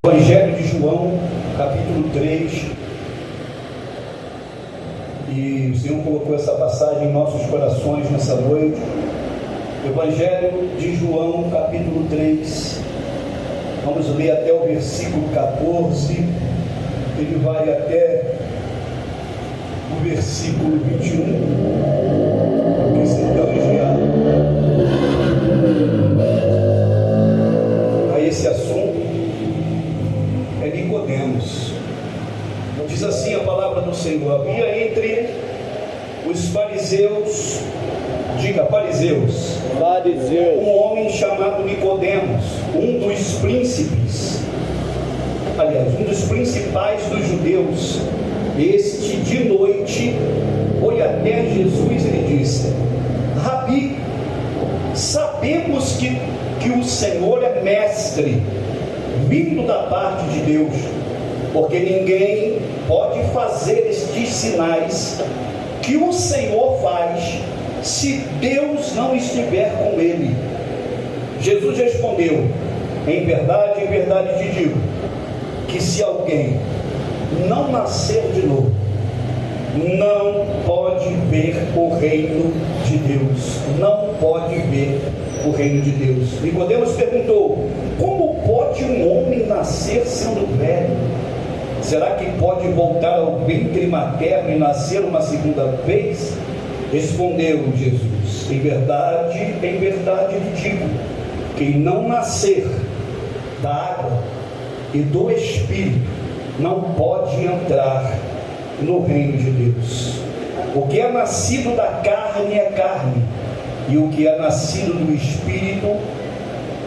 Evangelho de João, capítulo 3, e o Senhor colocou essa passagem em nossos corações nessa noite. Evangelho de João, capítulo 3, vamos ler até o versículo 14, ele vai até o versículo 21, porque se tangear a esse assunto. Nicodemos. Diz assim a palavra do Senhor: havia entre os fariseus, diga fariseus, um homem chamado Nicodemos, um dos príncipes, aliás, um dos principais dos judeus. Este de noite foi até Jesus e lhe disse: Rabi, sabemos que o Senhor é mestre, vindo da parte de Deus, porque ninguém pode fazer estes sinais que o Senhor faz se Deus não estiver com ele. Jesus respondeu: em verdade te digo, que se alguém não nascer de novo, não pode ver o reino de Deus. Não pode ver o reino de Deus. Nicodemos perguntou: como pode um homem nascer sendo velho? Será que pode voltar ao ventre materno e nascer uma segunda vez? Respondeu Jesus: em verdade lhe digo, quem não nascer da água e do Espírito não pode entrar no reino de Deus. O que é nascido da carne é carne, e o que é nascido do Espírito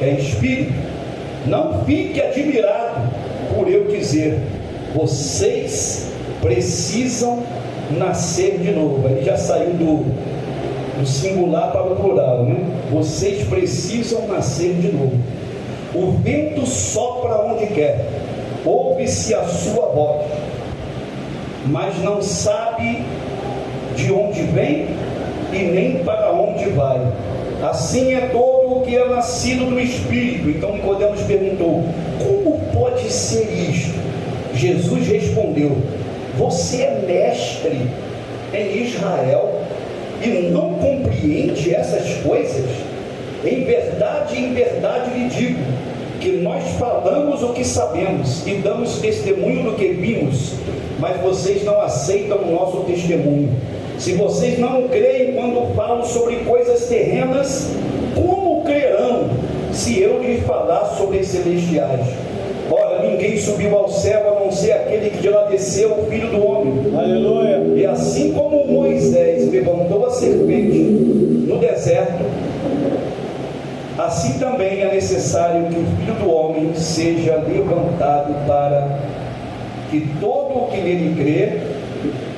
é Espírito. Não fique admirado por eu dizer: vocês precisam nascer de novo. Ele já saiu do singular para o plural, né? Vocês precisam nascer de novo. O vento sopra onde quer, ouve-se a sua voz, mas não sabe de onde vem e nem para onde vai. Assim é todo o que é nascido do Espírito. Então Nicodemos perguntou: como pode ser isto? Jesus respondeu: você é mestre em Israel e não compreende essas coisas? Em verdade lhe digo, que nós falamos o que sabemos e damos testemunho do que vimos, mas vocês não aceitam o nosso testemunho. Se vocês não creem quando falo sobre coisas terrenas, como crerão se eu lhes falar sobre as celestiais? Ora, ninguém subiu ao céu a não ser aquele que de lá desceu, o Filho do Homem. Aleluia! E assim como Moisés levantou a serpente no deserto, assim também é necessário que o Filho do Homem seja levantado, para que todo o que nele crê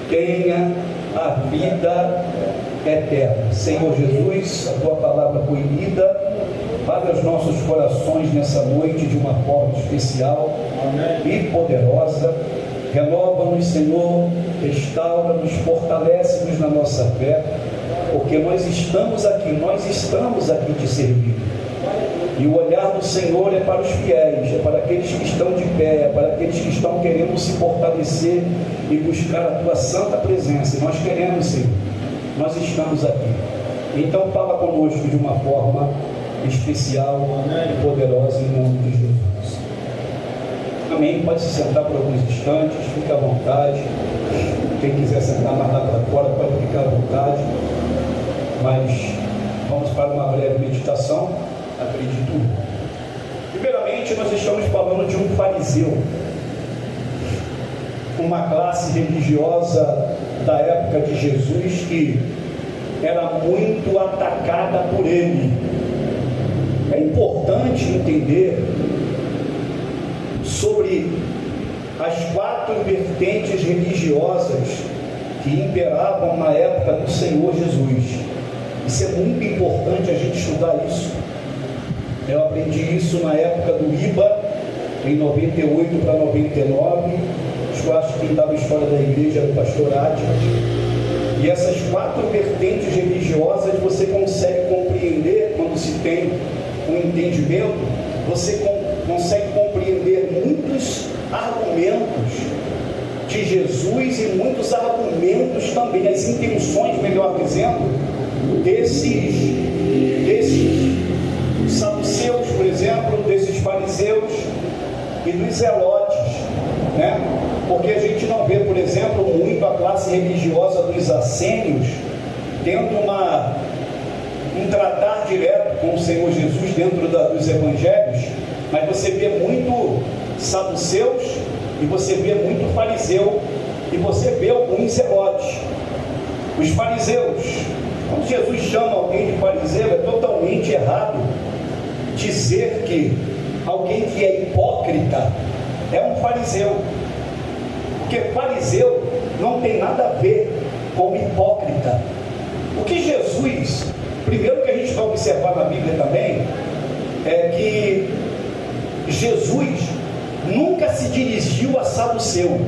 tenha a vida eterna. Senhor Jesus, a tua palavra foi lida. Fale aos nossos corações nessa noite de uma forma especial. Amém. E poderosa. Renova-nos, Senhor, restaura-nos, fortalece-nos na nossa fé, porque nós estamos aqui te servindo. E o olhar do Senhor é para os fiéis, é para aqueles que estão de pé, é para aqueles que estão querendo se fortalecer e buscar a tua santa presença. E nós queremos, Senhor, nós estamos aqui. Então fala conosco de uma forma especial e poderosa, em nome de Jesus. Amém. Pode se sentar por alguns instantes, fique à vontade. Quem quiser sentar mais lá para fora pode ficar à vontade, mas vamos para uma breve meditação, acredito. Primeiramente, nós estamos falando de um fariseu, uma classe religiosa da época de Jesus que era muito atacada por ele. É importante entender sobre as 4 vertentes religiosas que imperavam na época do Senhor Jesus. Isso é muito importante a gente estudar isso. Eu aprendi isso na época do IBA, em 98 para 99. Eu acho que quem dava a história da igreja era o pastor Adi. E essas 4 vertentes religiosas você consegue compreender quando se tem um entendimento, você consegue compreender ver muitos argumentos de Jesus e muitos argumentos também, as intenções, melhor dizendo, desses saduceus, por exemplo, desses fariseus e dos zelotes, né? Porque a gente não vê, por exemplo, muito a classe religiosa dos essênios tendo um tratar direto com o Senhor Jesus dentro dos evangelhos, mas você vê muito saduceus e você vê muito fariseu e você vê alguns zelotes. Os fariseus, quando Jesus chama alguém de fariseu, é totalmente errado dizer que alguém que é hipócrita é um fariseu, porque fariseu não tem nada a ver com hipócrita. O que Jesus, primeiro que a gente vai observar na Bíblia também, é que Jesus nunca se dirigiu a saduceu.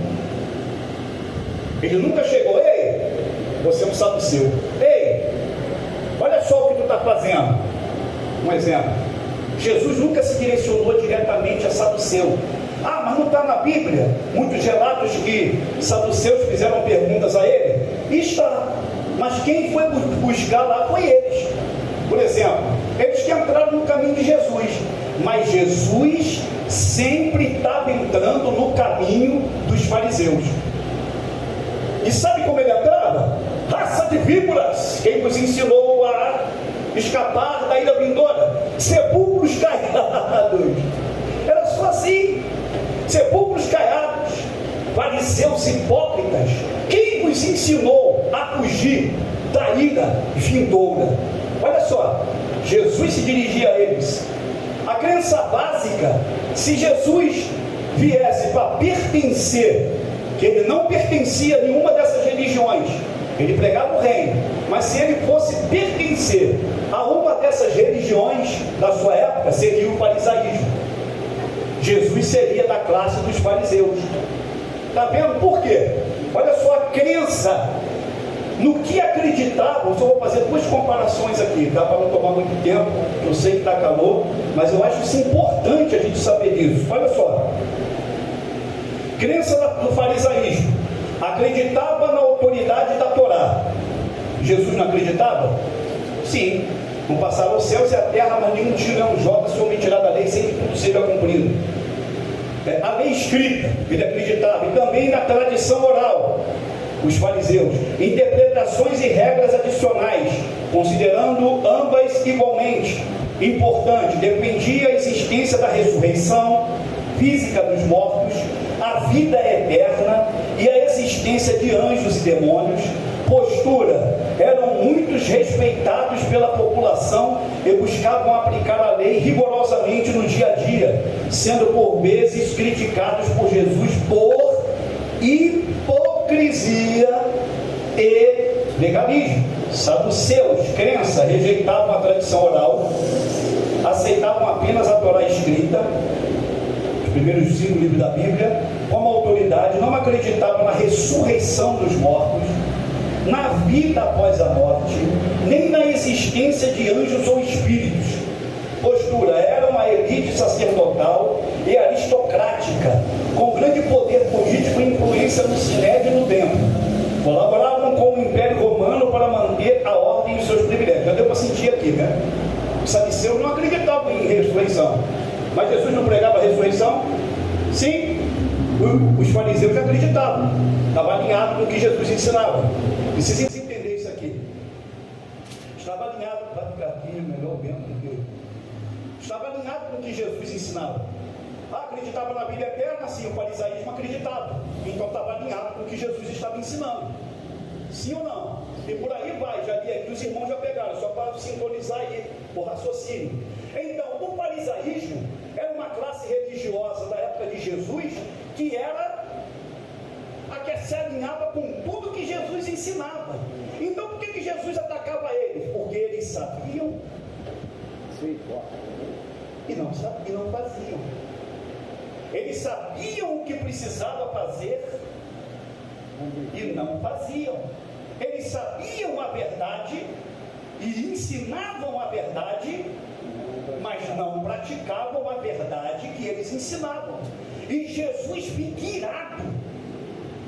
Ele nunca chegou: ei, você é um saduceu, ei, olha só o que tu está fazendo. Um exemplo, Jesus nunca se direcionou diretamente a saduceu. Ah, mas não está na Bíblia muitos relatos que saduceus fizeram perguntas a ele? Está, mas quem foi buscar lá foi eles. Por exemplo, eles que entraram no caminho de Jesus, mas Jesus sempre estava entrando no caminho dos fariseus. E sabe como ele entrava? Raça de víboras, quem vos ensinou a escapar da ira vindoura? Sepulcros caiados. Era só assim, sepulcros caiados, fariseus hipócritas. Quem vos ensinou a fugir da ira vindoura? Olha só, Jesus se dirigia a eles. A crença básica, se Jesus viesse para pertencer, que ele não pertencia a nenhuma dessas religiões, ele pregava o reino, mas se ele fosse pertencer a uma dessas religiões da sua época, seria o farisaísmo. Jesus seria da classe dos fariseus. Está vendo por quê? Olha só a crença no que acreditavam. Eu só vou fazer duas comparações aqui, tá? Para não tomar muito tempo, eu sei que está calor, mas eu acho isso importante a gente saber disso. Olha só, crença do farisaísmo, acreditava na autoridade da Torá. Jesus não acreditava? Sim, não passaram os céus e a terra, mas nenhum tiro é um jota se omitirá da lei sem que tudo seja cumprido. A lei escrita, ele acreditava, e também na tradição oral, os fariseus, interpretações e regras adicionais, considerando ambas igualmente importante, dependia a existência da ressurreição física dos mortos, a vida eterna e a existência de anjos e demônios. Postura, eram muitos respeitados pela população e buscavam aplicar a lei rigorosamente no dia a dia, sendo por vezes criticados por Jesus por hipocrisia e legalismo. Saduceus, crença, rejeitavam a tradição oral, aceitavam apenas a Torá escrita, os primeiros 5 livros da Bíblia, como autoridade, não acreditavam na ressurreição dos mortos, na vida após a morte, nem na existência de anjos ou espíritos. Postura, era uma elite sacerdotal e aristocrática, com grande poder político e influência no sinédrio e no templo. Colaboravam com o Império Romano para manter a ordem e os seus privilégios. Já deu para sentir aqui, né? Os saduceus não acreditavam em ressurreição, mas Jesus não pregava a ressurreição? Sim, os fariseus acreditavam, estava alinhado com o que Jesus ensinava. Precisa entender isso aqui. Estava alinhado, vai ficar aqui melhor vendo do que. Estava alinhado com o que Jesus ensinava. Acreditava na vida eterna? Sim, o farisaísmo acreditava. Então estava alinhado com o que Jesus estava ensinando. Sim ou não? E por aí vai, já li aqui, os irmãos já pegaram, só para sintonizar aí o raciocínio. Então, o farisaísmo era uma classe religiosa da época de Jesus, que era a que se alinhava com tudo que Jesus ensinava. Então, por que Jesus atacava eles? Porque eles sabiam e não faziam. Eles sabiam o que precisava fazer e não faziam. Eles sabiam a verdade e ensinavam a verdade, mas não praticavam. praticavam a verdade que eles ensinavam. E Jesus fica irado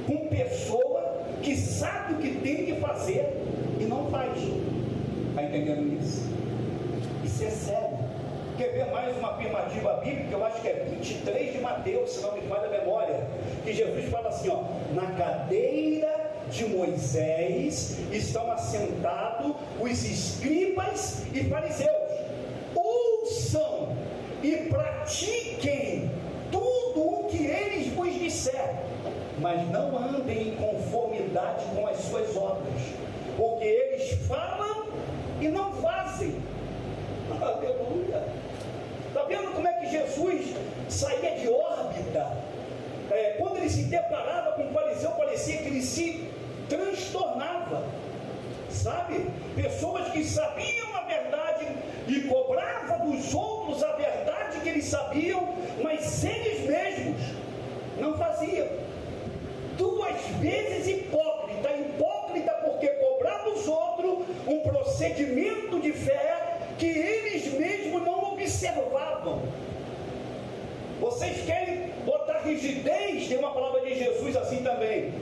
com pessoa que sabe o que tem que fazer e não faz. Está entendendo isso? Isso é sério. Quer ver mais uma afirmativa bíblica? Eu acho que é 23 de Mateus, se não me falha a memória, que Jesus fala assim, ó: na cadeira de Moisés estão assentados os escribas e fariseus. Ouçam e pratiquem tudo o que eles vos disserem, mas não andem em conformidade com as suas obras, porque eles falam e não fazem. Aleluia! Está vendo como é que Jesus saía de órbita? Quando ele se deparava com o fariseu, parecia que ele se transtornava, sabe? Pessoas que sabiam a verdade e cobravam dos outros a verdade que eles sabiam, mas eles mesmos não faziam. Duas vezes hipócrita porque cobrava dos outros um procedimento de fé que eles mesmos não observavam. Vocês querem botar rigidez, tem uma palavra de Jesus assim também,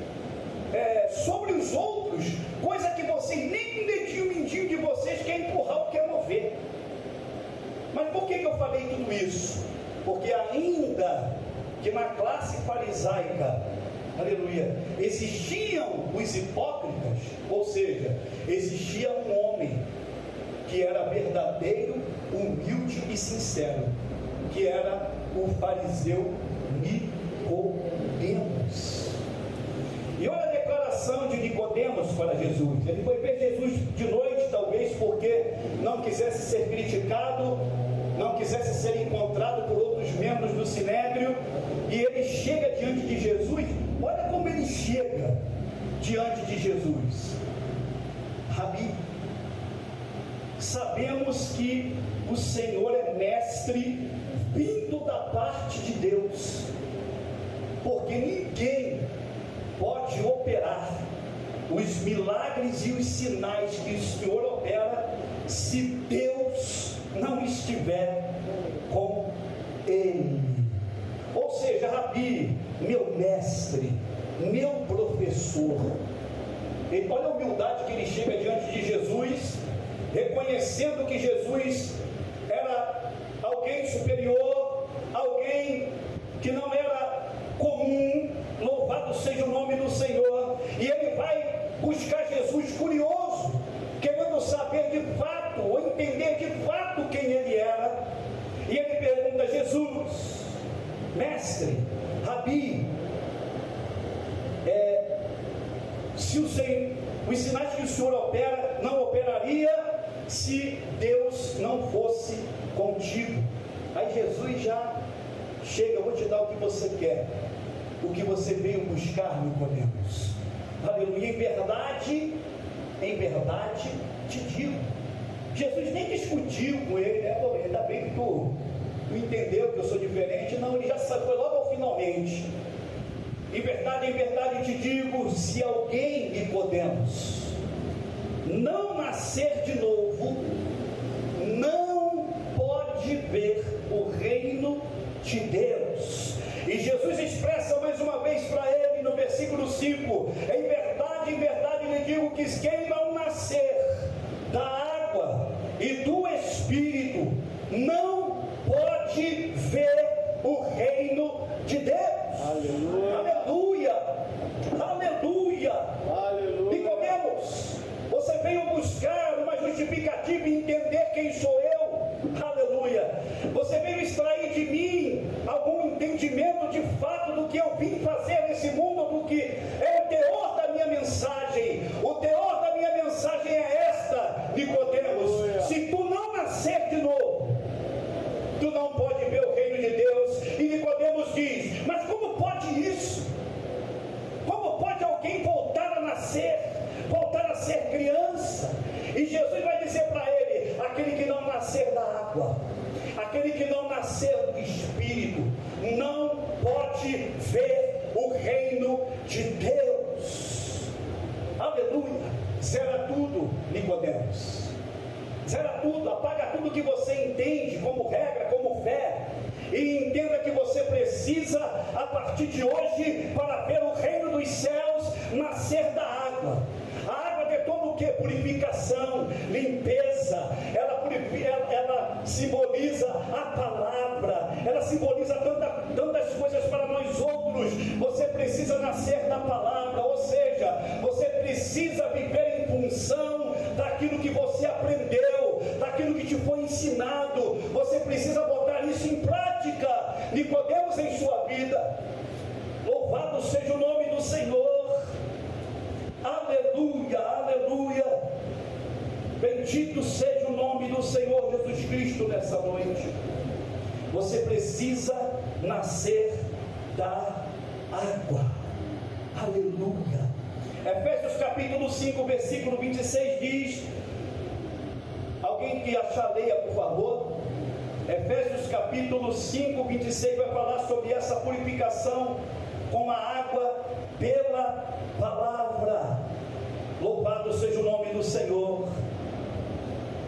sobre os outros, coisa que vocês nem com o dedinho mindinho de vocês quer empurrar ou quer mover. Mas por que eu falei tudo isso? Porque ainda que na classe farisaica, aleluia, existiam os hipócritas, ou seja, existia um homem que era verdadeiro, humilde e sincero, que era o fariseu Nicodemos. E olha a declaração de Nicodemos para Jesus. Ele foi ver Jesus de noite, talvez porque não quisesse ser criticado, não quisesse ser encontrado por outros membros do Sinédrio, e ele chega diante de Jesus. Olha como ele chega diante de Jesus: Rabi, sabemos que o Senhor é mestre vindo da parte de Deus, porque ninguém pode operar os milagres e os sinais que o Senhor opera se Deus não estiver com ele. Ou seja, Rabi, meu mestre, meu professor. E olha a humildade que ele chega diante de Jesus, reconhecendo que Jesus era alguém superior, alguém que não era comum. Louvado seja o nome do Senhor. E ele vai buscar Jesus curioso, querendo saber de fato, ou entender de fato quem ele era. E ele pergunta a Jesus: mestre, Rabi, se os sinais que o Senhor opera, não operaria se Deus não fosse contigo. Aí Jesus já chega: eu vou te dar o que você quer, o que você veio buscar, Nicodemos. Aleluia. Em verdade te digo. Jesus nem discutiu com ele, né? Ainda bem que tu entendeu que eu sou diferente. Não, ele já foi logo ao finalmente. Em verdade te digo, se alguém, Nicodemos, não nascer de novo, não pode ver o reino de Deus. E Jesus expressa mais uma vez para ele no versículo 5: em verdade lhe digo que quem não nascer da água e do Espírito não pode ver o reino de Deus. Aleluia, aleluia, aleluia, aleluia. Nicodemos, você veio buscar uma justificativa e entender quem sou eu. Aleluia. Você veio extrair de mim algum entendimento de fato do que eu vim fazer nesse mundo, do que é o teor da minha mensagem. O teor da minha mensagem é esta, Nicodemos: se tu não nascer de novo, tu não pode ver o reino de Deus. E Nicodemos diz: mas como pode isso? Como pode alguém voltar a ser criança? E Jesus vai dizer para ele: aquele que não nascer da água, aquele que não nascer do Espírito, não pode ver o reino de Deus. Aleluia. Zera tudo, Nicodemos. Zera tudo, apaga tudo que você entende como regra, como fé e entenda que você precisa, a partir de hoje, para ver o reino dos céus, nascer da água. A água detona o que? Purificação, limpeza. Ela simboliza a palavra, ela simboliza tantas coisas para nós outros. Você precisa nascer da palavra, ou seja, você precisa viver em função daquilo que você aprendeu, daquilo que te foi ensinado. Você precisa botar isso em prática, Nicodemos, em sua vida. Louvado seja o nome do Senhor. Aleluia, aleluia. Bendito seja o nome do Senhor Jesus Cristo nessa noite. Você precisa nascer da água. Aleluia. Efésios capítulo 5, versículo 26 diz: alguém que achar, leia, por favor. Efésios capítulo 5, 26 vai falar sobre essa purificação com a água pela palavra. Louvado seja o nome do Senhor.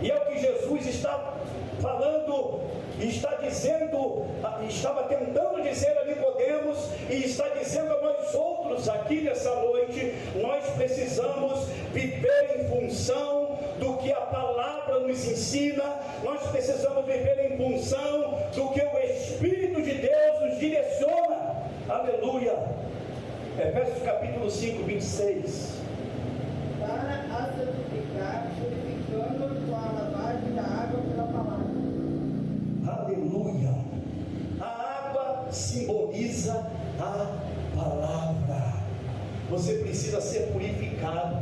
E é o que Jesus está falando, está dizendo, estava tentando dizer a Nicodemos, e está dizendo a nós outros aqui nessa noite. Nós precisamos viver em função do que a palavra nos ensina. Nós precisamos viver em função do que o Espírito de Deus nos direciona. Aleluia. Efésios capítulo 5, 26. Para a santificar, purificando com a lavagem da água pela palavra. Aleluia. A água simboliza a palavra. Você precisa ser purificado.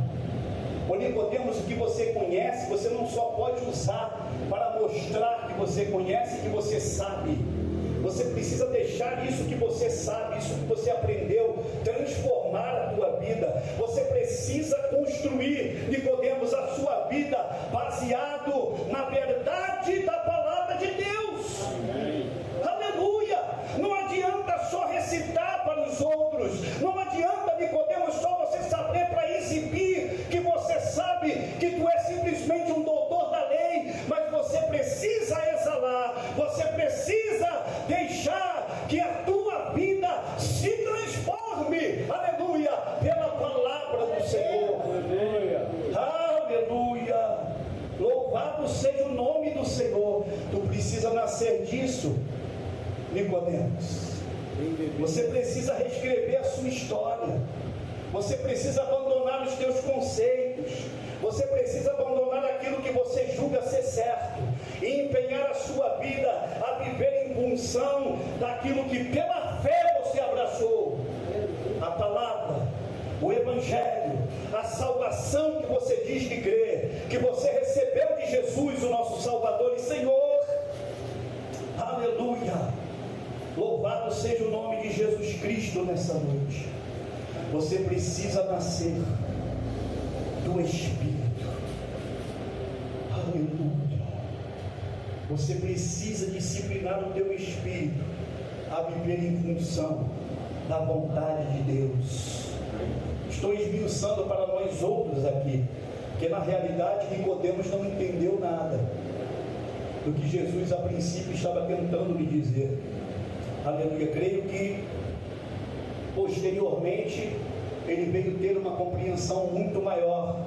O Nicodemos, o que você conhece, você não só pode usar para mostrar que você conhece, que você sabe. Você precisa deixar isso que você sabe, isso que você aprendeu, transformar a tua vida. Você precisa construir, Nicodemos, a sua vida baseado na verdade da palavra de Deus. Amém. Aleluia. Não adianta só recitar para os outros. Não adianta, Nicodemos, só você saber para exibir que você sabe, que tu és simplesmente um doutor da lei. Mas você precisa exalar, você precisa deixar que a tua vida se transforme, aleluia, pela palavra do Senhor. Aleluia. Aleluia. Louvado seja o nome do Senhor. Tu precisa nascer disso, Nicodemos. Você precisa reescrever a sua história. Você precisa abandonar os teus conceitos. Você precisa abandonar aquilo que você julga ser certo e empenhar a sua vida a viver em função daquilo que pela fé você abraçou. A palavra, o Evangelho, a salvação que você diz de crer, que você recebeu de Jesus, o nosso Salvador e Senhor. Aleluia. Louvado seja o nome de Jesus Cristo nessa noite. Você precisa nascer do Espírito. Aleluia. Você precisa disciplinar o teu espírito a viver em função da vontade de Deus. Estou esmiuçando para nós outros aqui, que na realidade Nicodemos não entendeu nada do que Jesus a princípio estava tentando lhe dizer. Aleluia. Creio que posteriormente ele veio ter uma compreensão muito maior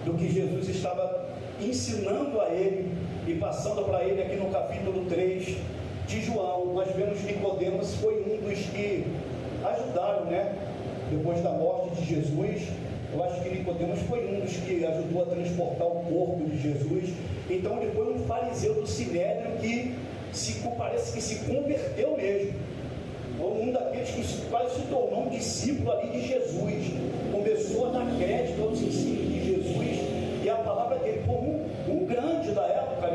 do que Jesus estava ensinando a ele e passando para ele aqui no capítulo 3 de João. Nós vemos que Nicodemos foi um dos que ajudaram, depois da morte de Jesus. Eu acho que Nicodemos foi um dos que ajudou a transportar o corpo de Jesus. Então ele foi um fariseu do Sinédrio que parece que se converteu mesmo. Um daqueles que quase se tornou um discípulo ali de Jesus. Começou a dar crédito aos ensinos de Jesus. E a palavra dele foi um grande da época,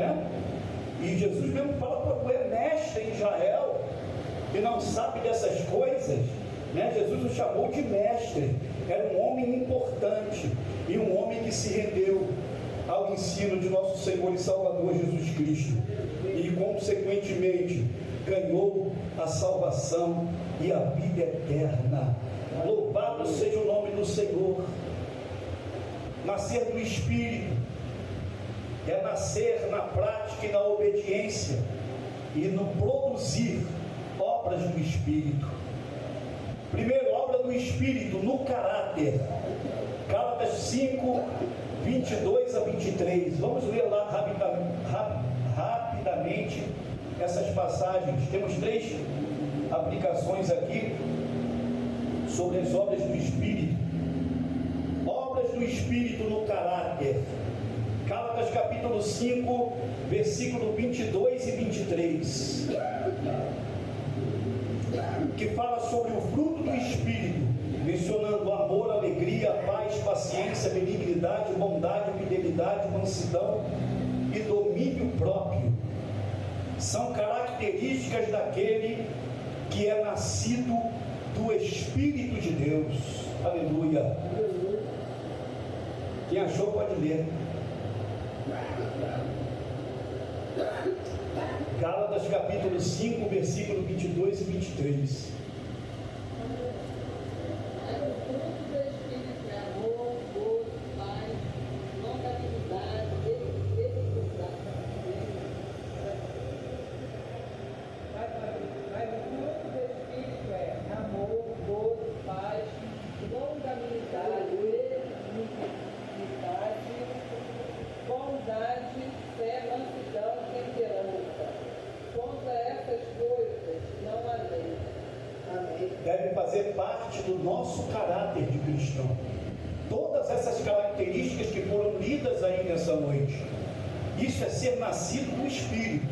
E Jesus mesmo fala para tu é mestre em Israel, que não sabe dessas coisas, Jesus o chamou de mestre. Era um homem importante e um homem que se rendeu ao ensino de nosso Senhor e Salvador Jesus Cristo e consequentemente ganhou a salvação e a vida eterna. Louvado seja o nome do Senhor. Nascer do Espírito é nascer na prática e na obediência e no produzir obras do Espírito. Primeiro, obra do Espírito no caráter. Gálatas 5, 22 a 23. Vamos ler lá rapidamente essas passagens. Temos 3 aplicações aqui sobre as obras do Espírito. Obras do Espírito no caráter. Gálatas capítulo 5, versículo 22 e 23. Que fala sobre o fruto do Espírito, mencionando amor, alegria, paz, paciência, benignidade, bondade, fidelidade, mansidão e domínio próprio. São características daquele que é nascido do Espírito de Deus. Aleluia. Quem achou pode ler. Gálatas capítulo 5, versículo 22 e 23. bondade, fé, mansidão, temperança. Contra essas coisas não há lei. Amém. Deve fazer parte do nosso caráter de cristão. Todas essas características que foram lidas aí nessa noite. Isso é ser nascido do Espírito.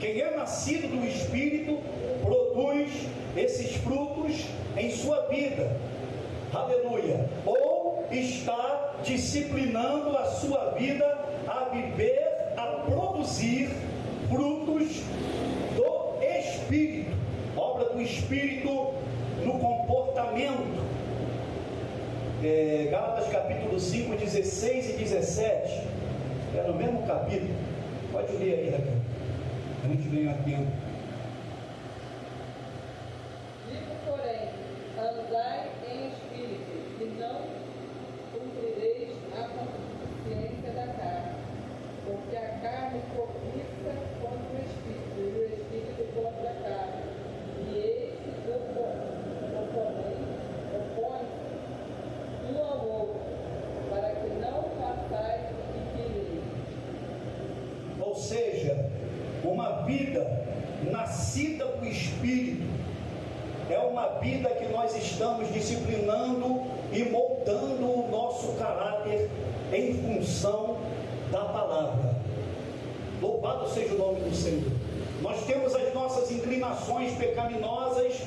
Quem é nascido do Espírito produz esses frutos em sua vida. Aleluia. Ou está disciplinando a sua vida a viver, a produzir frutos do Espírito. Obra do Espírito no comportamento. Gálatas capítulo 5, 16 e 17. É no mesmo capítulo. Pode ler aí, Raquel. A gente ganha tempo. Digo, porém, andai em espírito, e não cumprireis a consciência da carne, porque a carne cobiça contra o espírito, e o espírito contra a carne, e estes opõem-se um ao outro, para que não façais o que quereis. Ou seja, uma vida nascida do Espírito é uma vida que nós estamos disciplinando e moldando o nosso caráter em função da palavra. Louvado seja o nome do Senhor. Nós temos as nossas inclinações pecaminosas,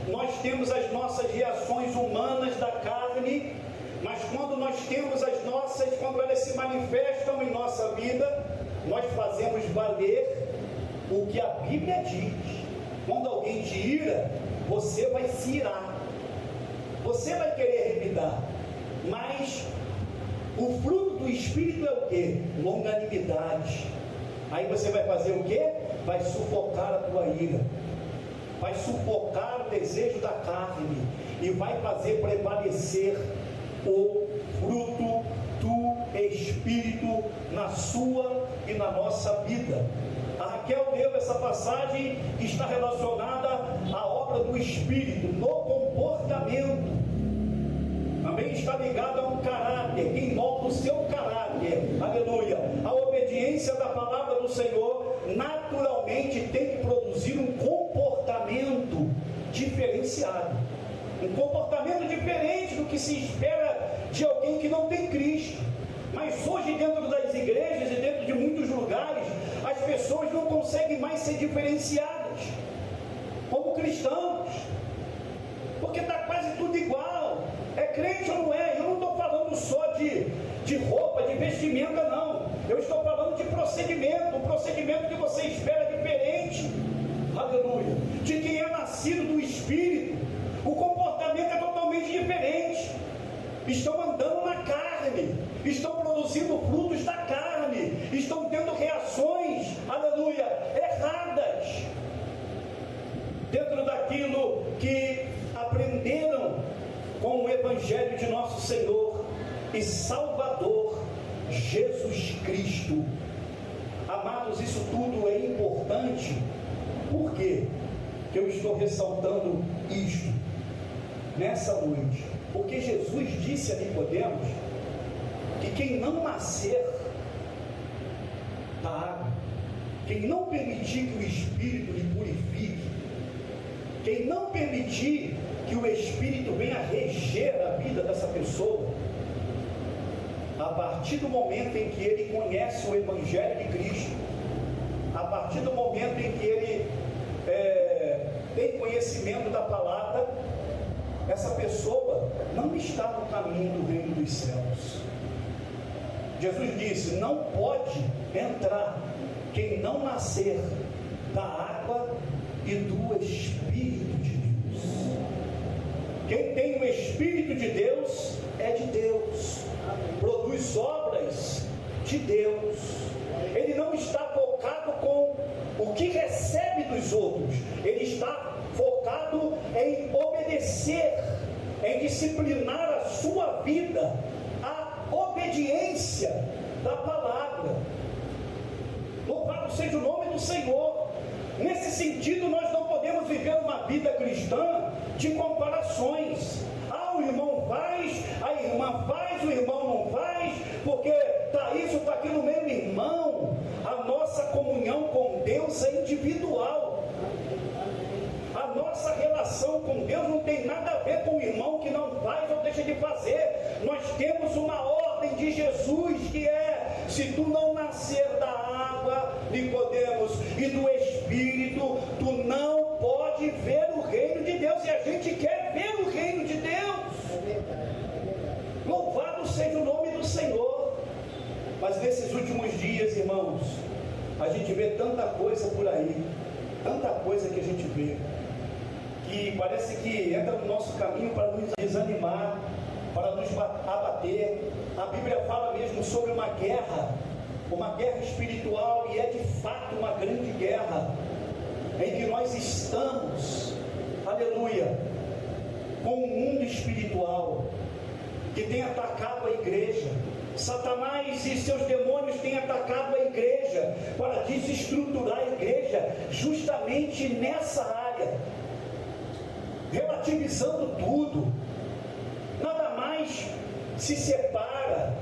nós temos as nossas reações humanas da carne, mas quando nós temos as nossas, quando elas se manifestam em nossa vida, nós fazemos valer o que a Bíblia diz. Quando alguém te ira, você vai se irar, você vai querer revidar, mas o fruto do Espírito é o quê? Longanimidade. Aí você vai fazer o quê? Vai sufocar a tua ira, vai sufocar o desejo da carne e vai fazer prevalecer o fruto do Espírito na sua e na nossa vida. A Raquel leu essa passagem que está relacionada à obra do Espírito no comportamento. Também está ligado a um caráter, quem molda o seu caráter. Aleluia. A obediência da palavra do Senhor naturalmente tem que produzir um comportamento diferenciado. Um comportamento diferente do que se espera de alguém que não tem Cristo. Mas hoje, dentro das igrejas e dentro de muitos lugares, as pessoas não conseguem mais ser diferenciadas como cristãos, porque está quase tudo igual. É crente ou não é? Eu não estou falando só de roupa, de vestimenta, não. Eu estou falando de procedimento, um procedimento que você espera diferente. Aleluia. De quem é nascido do Espírito, o comportamento é totalmente diferente. Estão andando na carne, estão produzindo frutos da carne, estão tendo reações, aleluia, erradas, dentro daquilo que aprenderam com o Evangelho de nosso Senhor e Salvador Jesus Cristo. Amados, isso tudo é importante que eu estou ressaltando isto nessa noite? Porque Jesus disse a Nicodemos que quem não nascer da água, quem não permitir que o Espírito lhe purifique, quem não permitir que o Espírito venha reger a vida dessa pessoa, a partir do momento em que ele conhece o Evangelho de Cristo, a partir do momento em que ele tem conhecimento da palavra, essa pessoa não está no caminho do reino dos céus. Jesus disse: não pode entrar quem não nascer da água e do Espírito de Deus. Quem tem o Espírito de Deus é de Deus, produz obras de Deus. Ele não está focado com o que recebe dos outros, ele está focado em obedecer, em disciplinar a sua vida, a obediência da palavra. Louvado seja o nome do Senhor. Nesse sentido, nós não podemos viver uma vida cristã de comparações. O irmão faz, a irmã faz, o irmão não faz, porque está isso, está aquilo. Meu irmão, a nossa comunhão com Deus é individual. A nossa relação com Deus não tem nada a ver com o irmão que não faz ou deixa de fazer. Nós temos uma ordem de Jesus que é: se tu não nascer da água, Nicodemos, e do Espírito, tu não pode ver o reino de Deus. E a gente quer ver o reino de Deus. Louvado seja o nome do Senhor. Mas nesses últimos dias, irmãos, a gente vê tanta coisa por aí, tanta coisa que a gente vê, que parece que entra no nosso caminho para nos desanimar, para nos abater. A Bíblia fala mesmo sobre uma guerra espiritual, e é de fato uma grande guerra em que nós estamos, aleluia, com o mundo espiritual que tem atacado a igreja. Satanás e seus demônios têm atacado a igreja para desestruturar a igreja justamente nessa área, relativizando tudo. Nada mais se separa.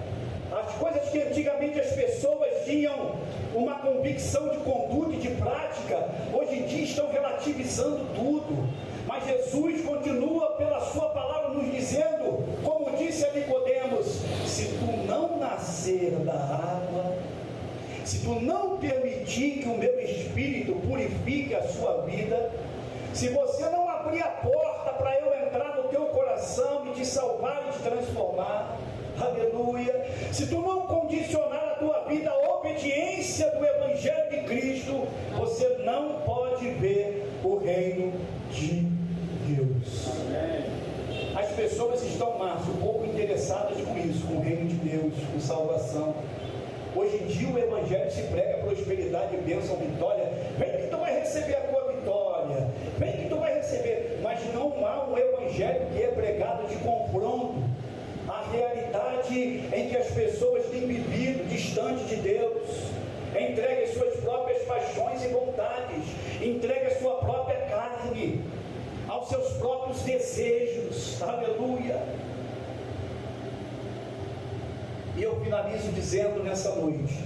As coisas que antigamente as pessoas tinham uma convicção de conduta e de prática, hoje em dia estão relativizando tudo. Mas Jesus continua pela sua palavra nos dizendo, como disse a Nicodemos: se tu não nascer da água, se tu não permitir que o meu Espírito purifique a sua vida, se você não abrir a porta para eu entrar no teu coração e te salvar e te transformar, aleluia, se tu não condicionar a tua vida à obediência do Evangelho de Cristo, você não pode ver o reino de Deus. As pessoas estão, Márcio, um pouco interessadas com isso, com o reino de Deus, com salvação. Hoje em dia o Evangelho se prega prosperidade, bênção, vitória. Vem que tu vai receber a tua vitória, vem que tu vai receber. Mas não há um Evangelho que é pregado de confronto à realidade em que as pessoas têm vivido distante de Deus, entregue as suas próprias paixões e vontades, entregue a sua própria carne, aos seus próprios desejos, aleluia. E eu finalizo dizendo nessa noite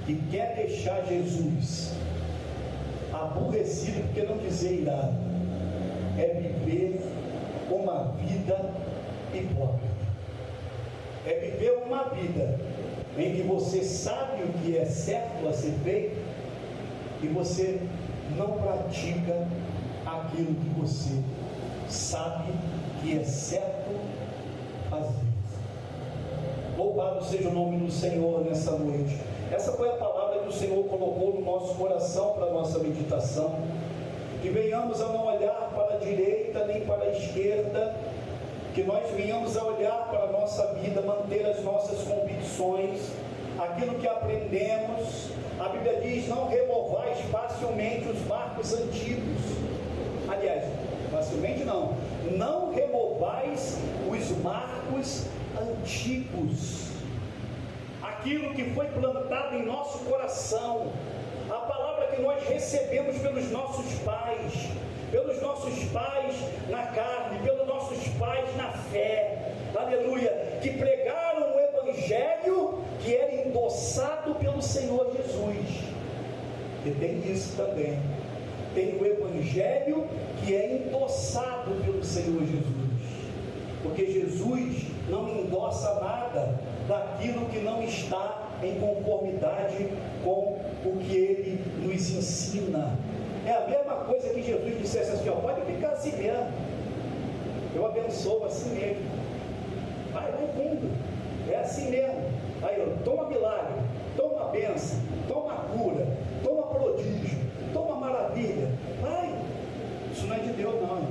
que quer deixar Jesus aborrecido, porque não dizer irado, é viver uma vida hipócrita, é viver uma vida em que você sabe o que é certo a ser feito e você não pratica aquilo que você sabe que é certo fazer. Louvado seja o nome do Senhor nessa noite. Essa foi a palavra que o Senhor colocou no nosso coração para a nossa meditação. Que venhamos a não olhar para a direita nem para a esquerda, que nós venhamos a olhar para a nossa vida, manter as nossas convicções, aquilo que aprendemos. A Bíblia diz: não removais facilmente os marcos antigos. Aliás, facilmente não removais os marcos antigos, aquilo que foi plantado em nosso coração, a palavra que nós recebemos pelos nossos pais, nossos pais na carne, pelos nossos pais na fé, aleluia, que pregaram o Evangelho que era endossado pelo Senhor Jesus. E tem isso também, tem o Evangelho que é endossado pelo Senhor Jesus, porque Jesus não endossa nada daquilo que não está em conformidade com o que Ele nos ensina. É a mesma coisa que Jesus dissesse assim, ó, pode ficar assim mesmo, eu abençoo assim mesmo, vai fundo, é assim mesmo, aí ó, toma milagre, toma bênção, toma cura, toma prodígio, toma maravilha, vai. Isso não é de Deus não, irmão.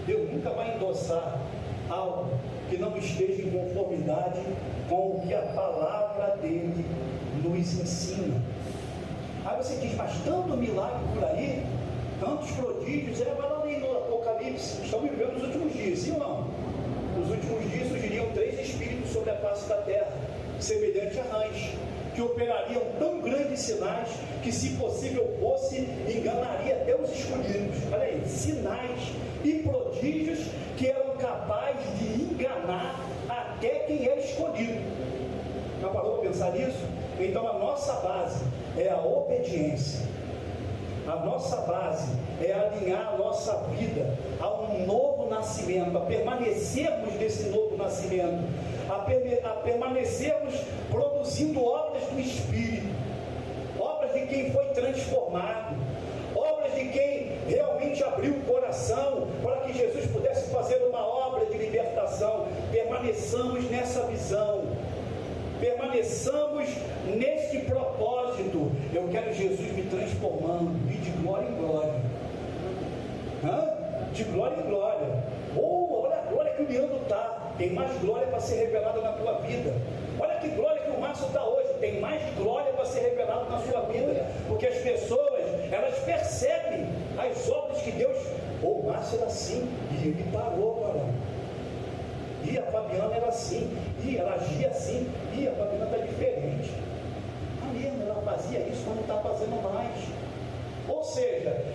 Deus nunca vai endossar algo que não esteja em conformidade com o que a palavra dele nos ensina. Aí você diz, mas tanto milagre por aí, tantos prodígios, vai lá no Apocalipse, estamos vivendo os últimos dias, sim ou não? Nos últimos dias surgiriam 3 espíritos sobre a face da terra, semelhante a rãs, que operariam tão grandes sinais que, se possível fosse, enganaria até os escolhidos. Olha aí, sinais e prodígios que eram capazes de enganar até quem é escolhido. Já parou para pensar nisso? Então a nossa base é a obediência. A nossa base é alinhar a nossa vida a um novo nascimento, a permanecermos nesse novo nascimento, a permanecermos produzindo obras do Espírito, obras de quem foi transformado, obras de quem realmente abriu o coração para que Jesus pudesse fazer uma obra de libertação. Permaneçamos nessa visão, permaneçamos neste propósito. Eu quero Jesus me transformando, e de glória em glória. De glória em glória. Olha a glória que o Leandro está. Tem mais glória para ser revelada na tua vida. Olha que glória que o Márcio está hoje. Tem mais glória para ser revelada na sua vida. Porque as pessoas, elas percebem as obras que Deus... O Márcio era assim, e ele parou, varão. E a Fabiana era assim, e ela agia assim, e a Fabiana está diferente. A mesma, ela fazia isso, mas não está fazendo mais. Ou seja,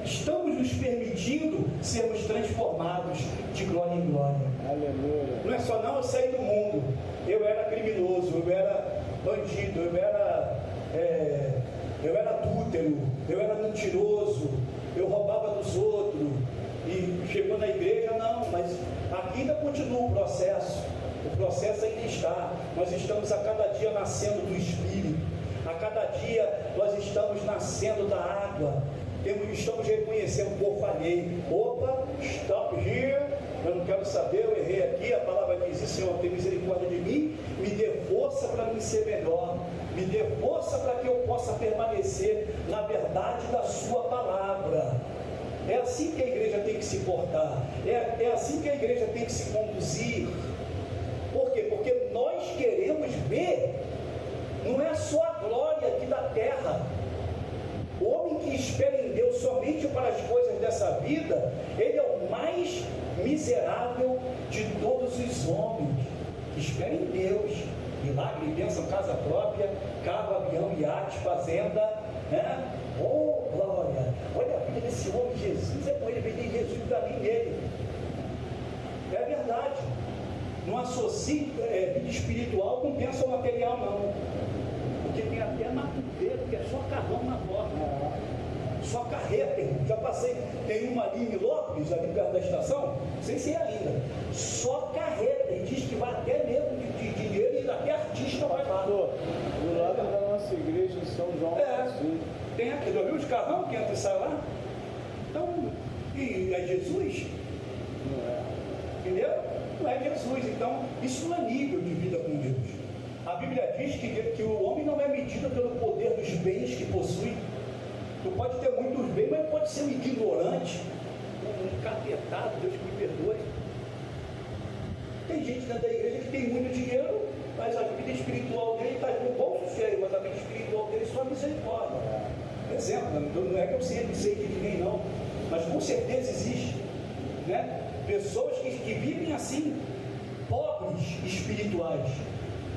estamos nos permitindo sermos transformados de glória em glória. Aleluia. Não é só não eu saí do mundo, eu era criminoso, eu era bandido, eu era adúltero, eu era mentiroso, eu roubava dos outros, e chegou na igreja, não, mas aqui ainda continua o processo ainda está, nós estamos a cada dia nascendo do Espírito, a cada dia nós estamos nascendo da água, estamos reconhecendo, pô, falhei, opa, stop here, eu não quero saber, eu errei aqui, a palavra diz, Senhor, tem misericórdia de mim, me dê força para mim ser melhor, me dê força para que eu possa permanecer na verdade da sua palavra. É assim que a igreja tem que se portar, é assim que a igreja tem que se conduzir. Por quê? Porque nós queremos ver, não é só a glória aqui da terra. O homem que espera em Deus somente para as coisas dessa vida, ele é o mais miserável de todos os homens. Espera em Deus, milagre, bênção, casa própria, carro, avião, iate, fazenda, né? Oh, glória! Olha a vida desse homem, Jesus é com ele, vem Jesus para mim nele. É verdade. Não associe vida espiritual com bênção material, não. Porque tem até matuteiro, que é só carrão na porta. Só carreta, já passei. Tem uma ali em Lopes, ali perto da estação, não sei se é ainda. Só carreta, e diz que vai até mesmo de dinheiro e até artista vai lá. Do lado da nossa igreja em São João. Tem aqui, já viu os carrão que entra e sai lá? Então, e é Jesus? Não é. Entendeu? Não é Jesus. Então, isso não é nível de vida com Deus. A Bíblia diz que o homem não é medido pelo poder dos bens que possui. Tu pode ter muitos bens, mas pode ser um ignorante, um encapetado, Deus me perdoe. Tem gente dentro da igreja que tem muito dinheiro, mas a vida espiritual dele está com o bolso cheio, mas a vida espiritual dele só misericórdia. Exemplo, não é que eu sei de ninguém não, mas com certeza existe, né? Pessoas que vivem assim, pobres espirituais,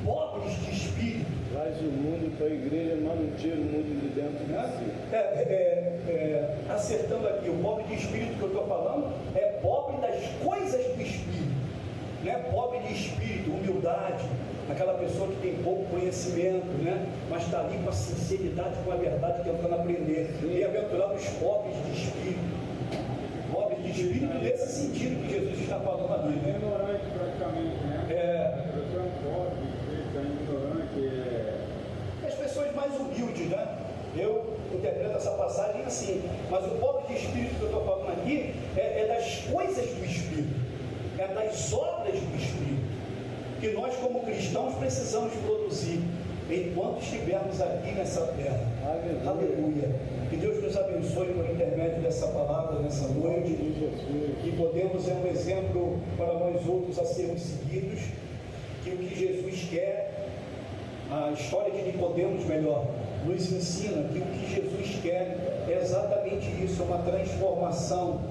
pobres de espírito. Traz o mundo para a igreja, mas não tira o mundo de dentro de si. Assim acertando aqui. O pobre de espírito que eu estou falando é pobre das coisas do espírito, não é pobre de espírito, humildade, aquela pessoa que tem pouco conhecimento, né? Mas está ali com a sinceridade, com a verdade, tentando aprender. Bem-aventurados os pobres de espírito. Pobres de espírito nesse sentido que Jesus está falando ali, né? Ignorante praticamente, né? A pessoa é um pobre, ignorante, As pessoas mais humildes, né? Eu interpreto essa passagem assim, mas o pobre de espírito que eu estou falando aqui é das coisas do espírito, é das obras do espírito, que nós como cristãos precisamos produzir enquanto estivermos aqui nessa terra. Aleluia. Que Deus nos abençoe por intermédio dessa palavra nessa noite, que podemos ser um exemplo para nós outros a sermos seguidos, que o que Jesus quer, a história de Nicodemos, melhor, nos ensina que o que Jesus quer é exatamente isso, é uma transformação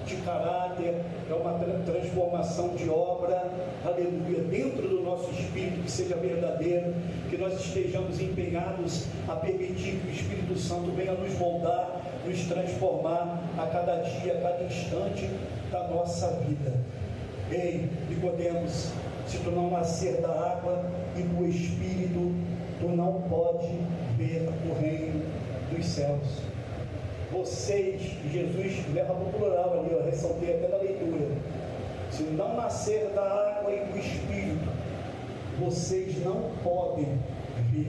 de caráter, é uma transformação de obra, aleluia, dentro do nosso espírito, que seja verdadeiro, que nós estejamos empenhados a permitir que o Espírito Santo venha nos moldar, nos transformar a cada dia, a cada instante da nossa vida. Ei, Nicodemos, se tu não nascer da água e do Espírito, tu não pode ver o reino dos céus. Vocês, Jesus leva para o plural ali, eu ressaltei até na leitura. Se não nascer da água e do Espírito, vocês não podem ver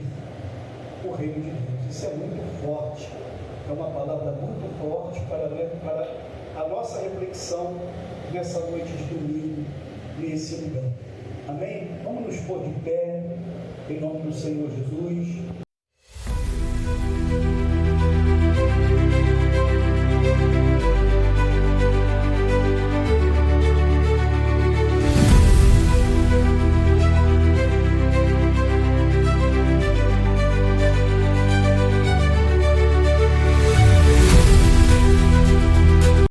o reino de Deus. Isso é muito forte, é uma palavra muito forte para a nossa reflexão nessa noite de domingo, nesse lugar. Amém? Vamos nos pôr de pé, em nome do Senhor Jesus.